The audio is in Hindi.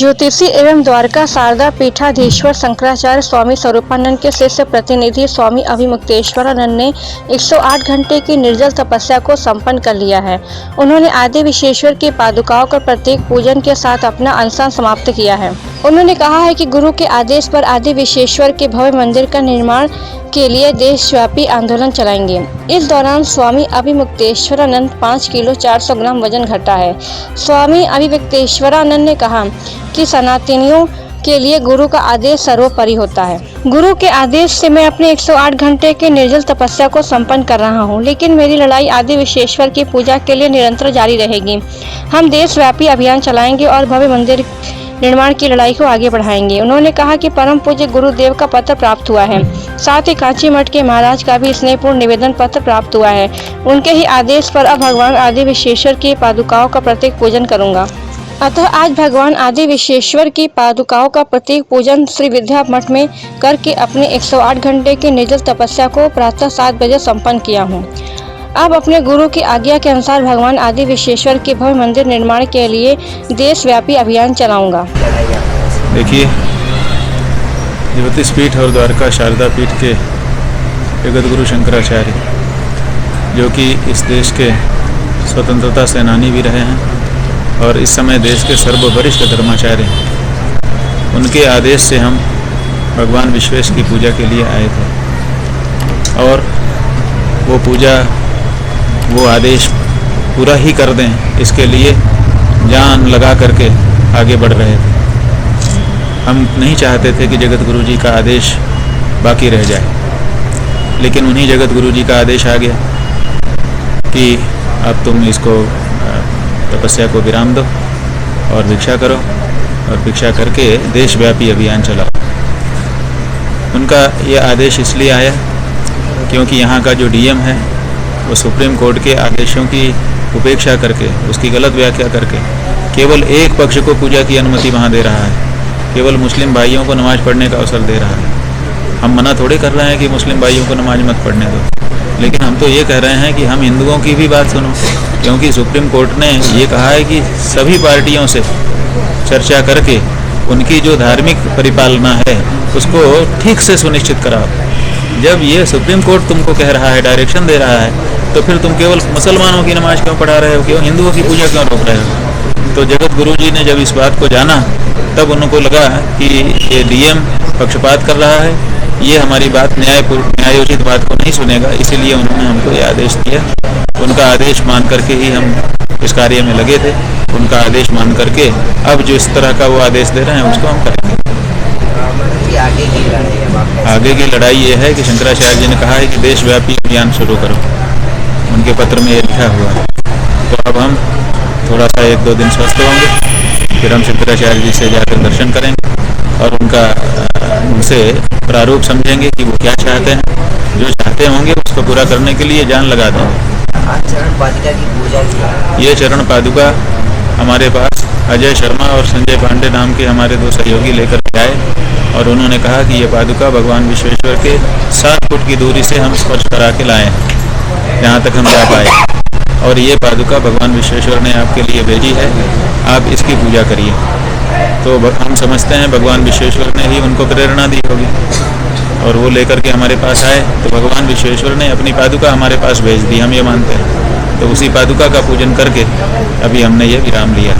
ज्योतिषी एवं द्वारका शारदा पीठाधीश्वर शंकराचार्य स्वामी स्वरूपानंद के शिष्य प्रतिनिधि स्वामी अभिमुक्तेश्वरानंद ने 108 घंटे की निर्जल तपस्या को संपन्न कर लिया है। उन्होंने आदि विश्वेश्वर की पादुकाओं का प्रत्येक पूजन के साथ अपना अनशन समाप्त किया है। उन्होंने कहा है कि गुरु के आदेश पर आदि विश्वेश्वर के भव्य मंदिर का निर्माण के लिए देशव्यापी आंदोलन चलाएंगे। इस दौरान स्वामी अभिमुक्तेश्वरानंद 5 किलो 400 ग्राम वजन घटा है। स्वामी अभिमुक्तेश्वरानंद ने कहा कि सनातनियों के लिए गुरु का आदेश सर्वोपरि होता है। गुरु के आदेश से मैं अपने 108 घंटे की निर्जल तपस्या को संपन्न कर रहा हूँ, लेकिन मेरी लड़ाई आदि विश्वेश्वर की पूजा के लिए निरंतर जारी रहेगी। हम देशव्यापी अभियान चलाएंगे और भव्य मंदिर निर्माण की लड़ाई को आगे बढ़ाएंगे। उन्होंने कहा कि परम पूज्य गुरुदेव का पत्र प्राप्त हुआ है, साथ ही कांची मठ के महाराज का भी स्नेहपूर्ण निवेदन पत्र प्राप्त हुआ है। उनके ही आदेश पर अब भगवान आदि विश्वेश्वर की पादुकाओं का प्रत्येक पूजन करूंगा। अतः आज भगवान आदि विश्वेश्वर की पादुकाओं का प्रत्येक पूजन श्री विद्या मठ में करके अपने 108 घंटे की निर्जल तपस्या को प्रातः 7 बजे संपन्न किया हूँ। अब अपने गुरु की आज्ञा के अनुसार भगवान आदि विश्वेश्वर के भव्य मंदिर निर्माण के लिए देशव्यापी अभियान चलाऊंगा। देखिए, ज्योतिष पीठ और द्वारका शारदा पीठ के जगत गुरु शंकराचार्य, जो कि इस देश के स्वतंत्रता सेनानी भी रहे हैं और इस समय देश के सर्ववरिष्ठ धर्माचार्य हैं, उनके आदेश से हम भगवान विश्वेश्वर की पूजा के लिए आए थे और वो पूजा, वो आदेश पूरा ही कर दें, इसके लिए जान लगा करके आगे बढ़ रहे थे। हम नहीं चाहते थे कि जगत गुरु जी का आदेश बाकी रह जाए, लेकिन उन्हीं जगत गुरु जी का आदेश आ गया कि अब तुम इसको तपस्या को विराम दो और भिक्षा करो, और भिक्षा करके देशव्यापी अभियान चलाओ। उनका ये आदेश इसलिए आया क्योंकि यहाँ का जो डीएम है वो सुप्रीम कोर्ट के आदेशों की उपेक्षा करके, उसकी गलत व्याख्या करके केवल एक पक्ष को पूजा की अनुमति वहाँ दे रहा है, केवल मुस्लिम भाइयों को नमाज पढ़ने का अवसर दे रहा है। हम मना थोड़े कर रहे हैं कि मुस्लिम भाइयों को नमाज मत पढ़ने दो, लेकिन हम तो ये कह रहे हैं कि हम हिंदुओं की भी बात सुनो, क्योंकि सुप्रीम कोर्ट ने ये कहा है कि सभी पार्टियों से चर्चा करके उनकी जो धार्मिक परिपालना है उसको ठीक से सुनिश्चित कराओ। जब ये सुप्रीम कोर्ट तुमको कह रहा है, डायरेक्शन दे रहा है, तो फिर तुम केवल मुसलमानों की नमाज क्यों पढ़ा रहे हो, क्यों हिंदुओं की पूजा क्यों रोक रहे हो? तो जगत गुरु जी ने जब इस बात को जाना, तब उनको लगा कि ये डीएम पक्षपात कर रहा है, ये हमारी बात न्यायोचित बात को नहीं सुनेगा, इसीलिए उन्होंने हमको ये आदेश दिया। उनका आदेश मान करके ही हम इस कार्य में लगे थे। उनका आदेश मान करके अब जो इस तरह का वो आदेश दे रहे हैं उसको हम करेंगे। आगे की लड़ाई ये है कि शंकराचार्य जी ने कहा है कि देशव्यापी अभियान शुरू करो, उनके पत्र में ये लिखा हुआ है। तो अब हम थोड़ा सा 1-2 दिन स्वस्थ होंगे, फिर हम शंकराचार्य जी से जाकर दर्शन करेंगे और उनसे प्रारूप समझेंगे कि वो क्या चाहते हैं। जो चाहते होंगे उसको पूरा करने के लिए जान लगा देंगे। चरण पादुका की पूजा, ये चरण पादुका हमारे पास अजय शर्मा और संजय पांडे नाम के हमारे 2 सहयोगी लेकर के आए और उन्होंने कहा कि ये पादुका भगवान विश्वेश्वर के 7 फुट की दूरी से हम स्पर्श करा के लाए हैं, यहाँ तक हम जा पाए। और ये पादुका भगवान विश्वेश्वर ने आपके लिए भेजी है, आप इसकी पूजा करिए। तो हम समझते हैं भगवान विश्वेश्वर ने ही उनको प्रेरणा दी होगी और वो लेकर के हमारे पास आए, तो भगवान विश्वेश्वर ने अपनी पादुका हमारे पास भेज दी, हम ये मानते हैं। तो उसी पादुका का पूजन करके अभी हमने ये विराम लिया।